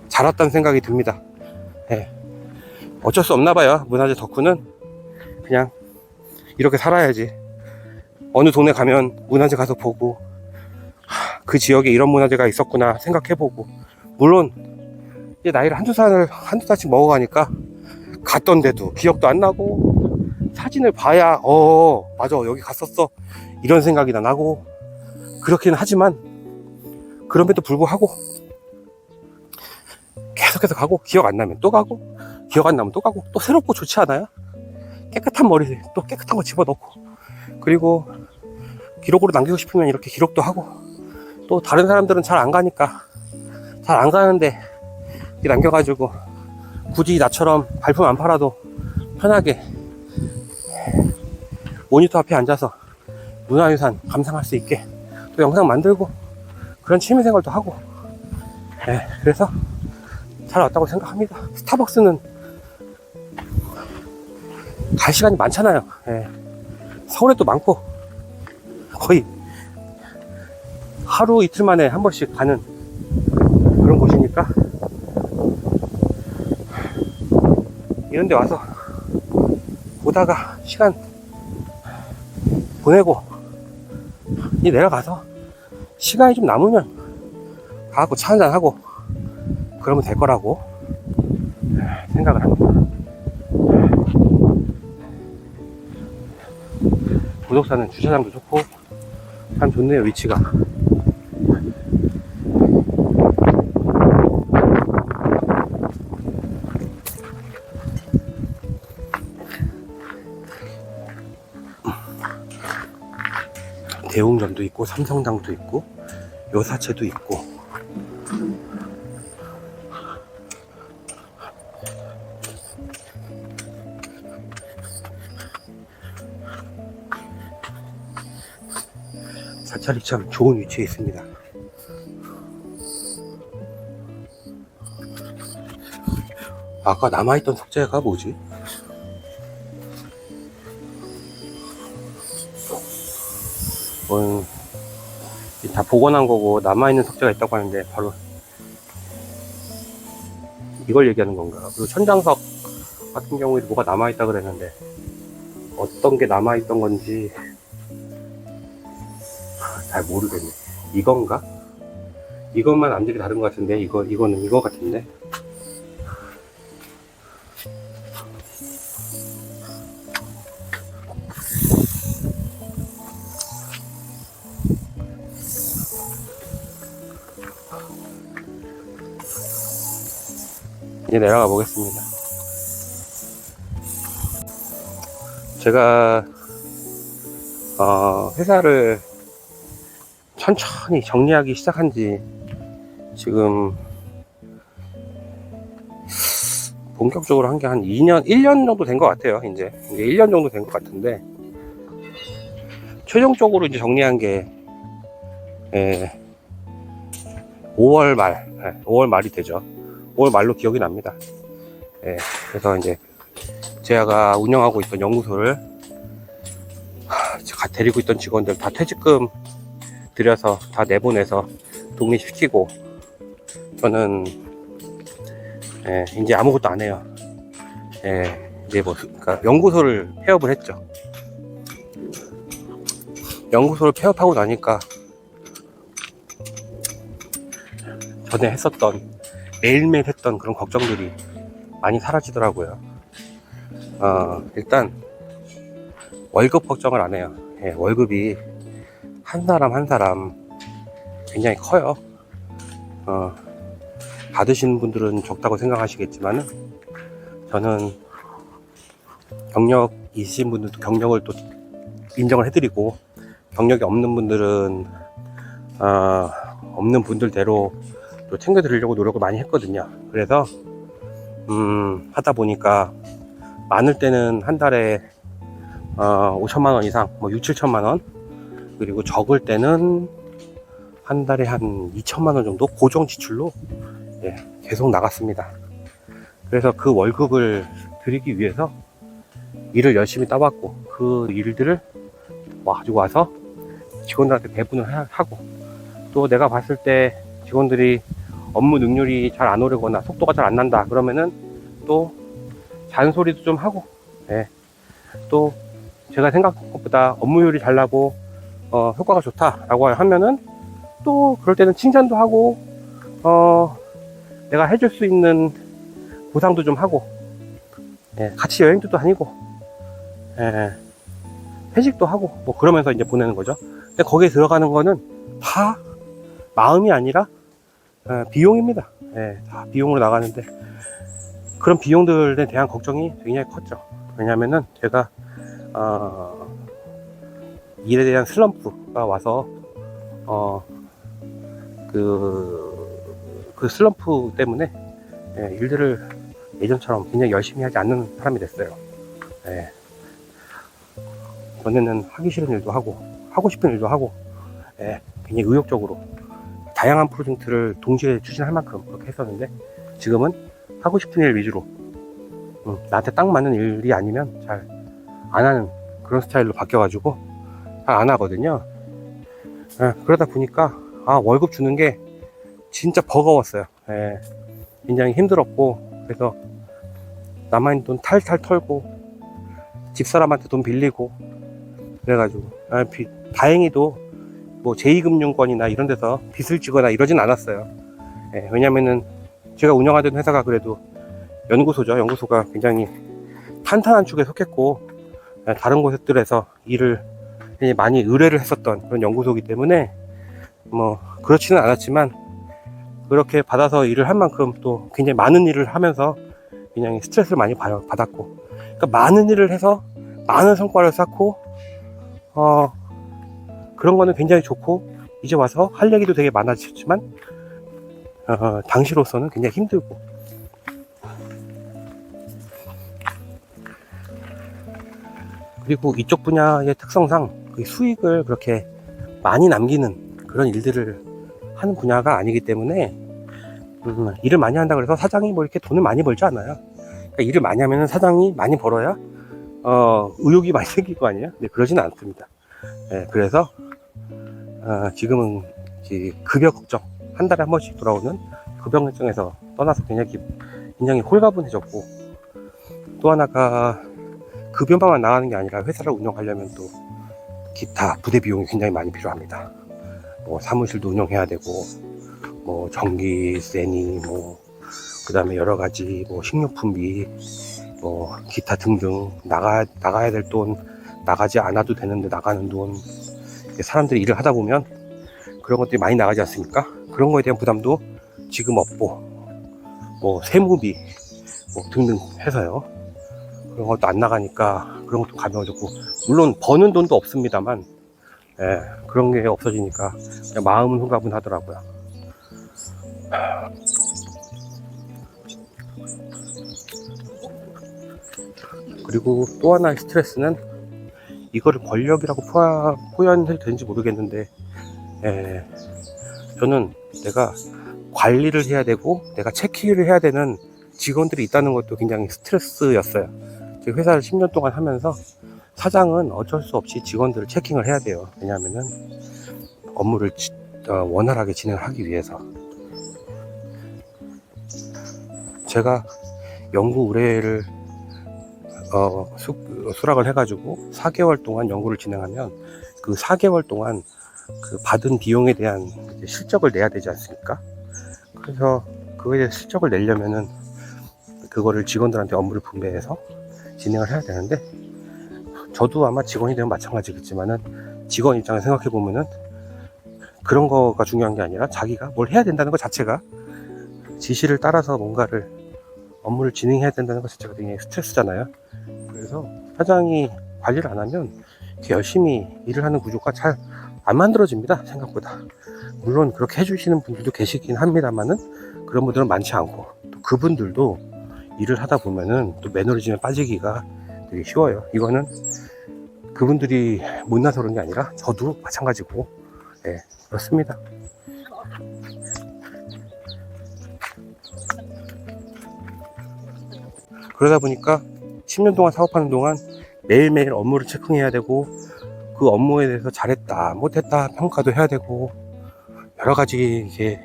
잘 왔다는 생각이 듭니다. 어쩔 수 없나 봐요. 문화재 덕후는 그냥 이렇게 살아야지. 어느 동네 가면 문화재 가서 보고 그 지역에 이런 문화재가 있었구나 생각해보고, 물론 이제 나이를 한두 살씩 먹어가니까 갔던 데도 기억도 안 나고, 사진을 봐야 맞아 여기 갔었어 이런 생각이 나고 그렇긴 하지만, 그럼에도 불구하고 계속해서 가고 기억 안 나면 또 가고 기억 안 나면 또 가고, 또 새롭고 좋지 않아요? 깨끗한 머리, 또 깨끗한 거 집어넣고, 그리고 기록으로 남기고 싶으면 이렇게 기록도 하고, 또 다른 사람들은 잘 안 가니까, 잘 안 가는데 이렇게 남겨가지고 굳이 나처럼 발품 안 팔아도 편하게 모니터 앞에 앉아서 문화유산 감상할 수 있게 또 영상 만들고 그런 취미생활도 하고, 그래서 잘 왔다고 생각합니다. 스타벅스는 갈 시간이 많잖아요. 서울에 또 많고 거의 하루 이틀 만에 한 번씩 가는 그런 곳이니까 이런 데 와서 보다가 시간 보내고 이 내려가서 시간이 좀 남으면 가갖고 차 한잔 하고 그러면 될 거라고 생각을 합니다. 고덕사는 주차장도 좋고 참 좋네요. 위치가. 대웅점도 있고 삼성당도 있고 요사체도 있고 사찰이 참 좋은 위치에 있습니다. 아까 남아있던 석재가 뭐지? 다 복원한 거고 남아있는 석재가 있다고 하는데 바로 이걸 얘기하는 건가? 그리고 천장석 같은 경우에 뭐가 남아있다 그랬는데 어떤 게 남아있던 건지 잘 모르겠네. 이건가? 이것만 암들이 다른 것 같은데 이거는 이거 같은데. 이제 내려가 보겠습니다. 제가 회사를 천천히 정리하기 시작한 지 지금 본격적으로 한 게 한 1년 정도 된 것 같아요. 이제 1년 정도 된 것 같은데 최종적으로 이제 정리한 게 5월 말이 되죠. 5월 말로 기억이 납니다. 그래서 이제 제가 운영하고 있던 연구소를 데리고 있던 직원들 다 퇴직금 들여서 다 내보내서 독립시키고 저는 이제 아무것도 안 해요. 이제 그러니까 연구소를 폐업을 했죠. 연구소를 폐업하고 나니까 전에 매일매일 했던 그런 걱정들이 많이 사라지더라고요. 일단 월급 걱정을 안 해요. 월급이 한 사람 한 사람 굉장히 커요. 받으시는 분들은 적다고 생각하시겠지만은 저는 경력 있으신 분들도 경력을 또 인정을 해드리고 경력이 없는 분들은 없는 분들대로 또 챙겨드리려고 노력을 많이 했거든요. 그래서 하다 보니까 많을 때는 한 달에 5천만원 이상, 뭐 6, 7천만원, 그리고 적을 때는 한 달에 한 2천만원 정도 고정 지출로 계속 나갔습니다. 그래서 그 월급을 드리기 위해서 일을 열심히 따왔고 그 일들을 가지고 와서 직원들한테 배분을 하고, 또 내가 봤을 때 직원들이 업무 능률이 잘 안 오르거나 속도가 잘 안 난다 그러면은 또 잔소리도 좀 하고, 또 제가 생각한 것보다 업무율이 잘 나고 효과가 좋다라고 하면은 또 그럴 때는 칭찬도 하고 내가 해줄 수 있는 보상도 좀 하고, 같이 여행도 다니고, 회식도 하고, 뭐 그러면서 이제 보내는 거죠. 근데 거기에 들어가는 거는 다 마음이 아니라 비용입니다. 다 비용으로 나가는데 그런 비용들에 대한 걱정이 굉장히 컸죠. 왜냐면은 제가 일에 대한 슬럼프가 와서 그 슬럼프 때문에 일들을 예전처럼 굉장히 열심히 하지 않는 사람이 됐어요. 전에는 하기 싫은 일도 하고 하고 싶은 일도 하고 굉장히 의욕적으로 다양한 프로젝트를 동시에 추진할 만큼 그렇게 했었는데, 지금은 하고 싶은 일 위주로 나한테 딱 맞는 일이 아니면 잘 안 하는 그런 스타일로 바뀌어가지고 잘 안 하거든요. 그러다 보니까 월급 주는 게 진짜 버거웠어요. 굉장히 힘들었고, 그래서 남아있는 돈 탈탈 털고 집사람한테 돈 빌리고 그래가지고 다행히도 뭐 제2금융권이나 이런 데서 빚을 지거나 이러진 않았어요. 왜냐면은 제가 운영하던 회사가 그래도 연구소죠. 연구소가 굉장히 탄탄한 축에 속했고, 다른 곳들에서 일을 많이 의뢰를 했었던 그런 연구소이기 때문에 뭐 그렇지는 않았지만, 그렇게 받아서 일을 할 만큼 또 굉장히 많은 일을 하면서 굉장히 스트레스를 많이 받았고, 그러니까 많은 일을 해서 많은 성과를 쌓고 그런 거는 굉장히 좋고, 이제 와서 할 얘기도 되게 많아졌지만 당시로서는 굉장히 힘들고, 그리고 이쪽 분야의 특성상 그 수익을 그렇게 많이 남기는 그런 일들을 하는 분야가 아니기 때문에 일을 많이 한다 그래서 사장이 뭐 이렇게 돈을 많이 벌지 않아요. 그러니까 일을 많이 하면 사장이 많이 벌어야 의욕이 많이 생길 거 아니에요. 근데 그러지는 않습니다. 그래서 지금은 급여 걱정, 한 달에 한 번씩 돌아오는 급여 걱정에서 떠나서 굉장히 홀가분해졌고, 또 하나가 급여만 나가는 게 아니라 회사를 운영하려면 또 기타 부대 비용이 굉장히 많이 필요합니다. 뭐 사무실도 운영해야 되고, 뭐 전기세니, 뭐 그다음에 여러 가지 뭐 식료품비, 뭐 기타 등등 나가야 될 돈, 나가지 않아도 되는데 나가는 돈, 사람들이 일을 하다 보면 그런 것들이 많이 나가지 않습니까? 그런 거에 대한 부담도 지금 없고, 뭐 세무비 뭐 등등 해서요. 그런 것도 안 나가니까 그런 것도 가벼워졌고, 물론 버는 돈도 없습니다만 그런 게 없어지니까 그냥 마음은 홀가분하더라고요. 그리고 또 하나의 스트레스는, 이거를 권력이라고 표현해도 되는지 모르겠는데, 저는 내가 관리를 해야 되고 내가 체크를 해야 되는 직원들이 있다는 것도 굉장히 스트레스였어요. 제가 회사를 10년 동안 하면서 사장은 어쩔 수 없이 직원들을 체킹을 해야 돼요. 왜냐하면은 업무를 원활하게 진행하기 위해서. 제가 연구 의뢰를 수락을 해가지고 4개월 동안 연구를 진행하면, 그 4개월 동안 그 받은 비용에 대한 실적을 내야 되지 않습니까? 그래서 그거에 대한 실적을 내려면은 그거를 직원들한테 업무를 분배해서 진행을 해야 되는데, 저도 아마 직원이 되면 마찬가지겠지만은 직원 입장에서 생각해 보면은 그런 거가 중요한 게 아니라 자기가 뭘 해야 된다는 것 자체가, 지시를 따라서 뭔가를 업무를 진행해야 된다는 것 자체가 되게 스트레스잖아요. 그래서 사장이 관리를 안 하면 이렇게 열심히 일을 하는 구조가 잘 안 만들어집니다, 생각보다. 물론 그렇게 해주시는 분들도 계시긴 합니다만은 그런 분들은 많지 않고, 또 그분들도 일을 하다 보면은 또 매너리즘에 빠지기가 되게 쉬워요. 이거는 그분들이 못나서 그런 게 아니라 저도 마찬가지고, 그렇습니다. 그러다 보니까 10년 동안 사업하는 동안 매일매일 업무를 체크해야 되고, 그 업무에 대해서 잘했다 못했다 평가도 해야 되고, 여러 가지, 이게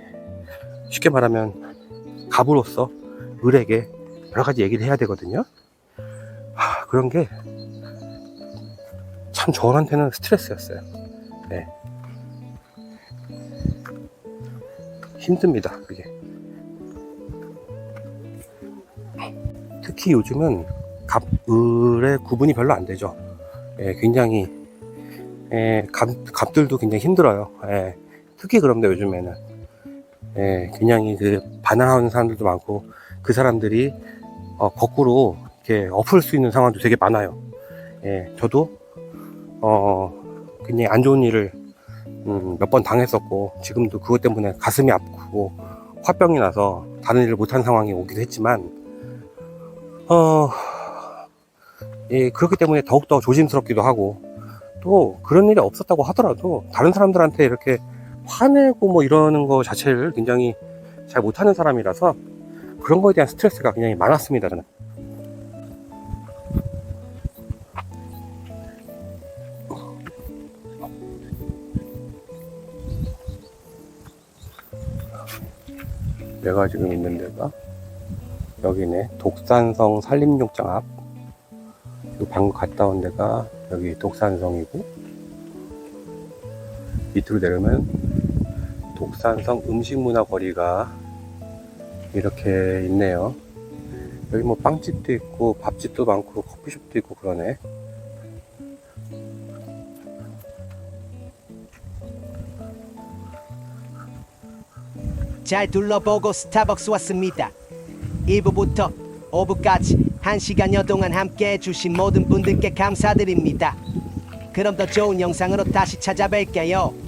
쉽게 말하면 갑으로서 을에게 여러 가지 얘기를 해야 되거든요. 그런 게 참 저한테는 스트레스였어요. 힘듭니다, 그게. 특히 요즘은 갑, 을의 구분이 별로 안 되죠. 굉장히 갑들도 굉장히 힘들어요. 특히 그런데 요즘에는 굉장히 그 반항하는 사람들도 많고, 그 사람들이 거꾸로 이렇게 엎을 수 있는 상황도 되게 많아요. 예, 저도 굉장히 안 좋은 일을 몇 번 당했었고, 지금도 그것 때문에 가슴이 아프고 화병이 나서 다른 일을 못하는 상황이 오기도 했지만, 예, 그렇기 때문에 더욱더 조심스럽기도 하고, 또 그런 일이 없었다고 하더라도 다른 사람들한테 이렇게 화내고 뭐 이러는 거 자체를 굉장히 잘 못하는 사람이라서 그런 거에 대한 스트레스가 굉장히 많았습니다, 저는. 내가 지금 있는 데가 여기네. 독산성 산림욕장 앞. 그리고 방금 갔다 온 데가 여기 독산성이고, 밑으로 내려오면 독산성 음식문화 거리가 이렇게 있네요. 여기 뭐 빵집도 있고 밥집도 많고 커피숍도 있고 그러네. 잘 둘러보고 스타벅스 왔습니다. 1부부터 5부까지 1시간여 동안 함께 해주신 모든 분들께 감사드립니다. 그럼 더 좋은 영상으로 다시 찾아뵐게요.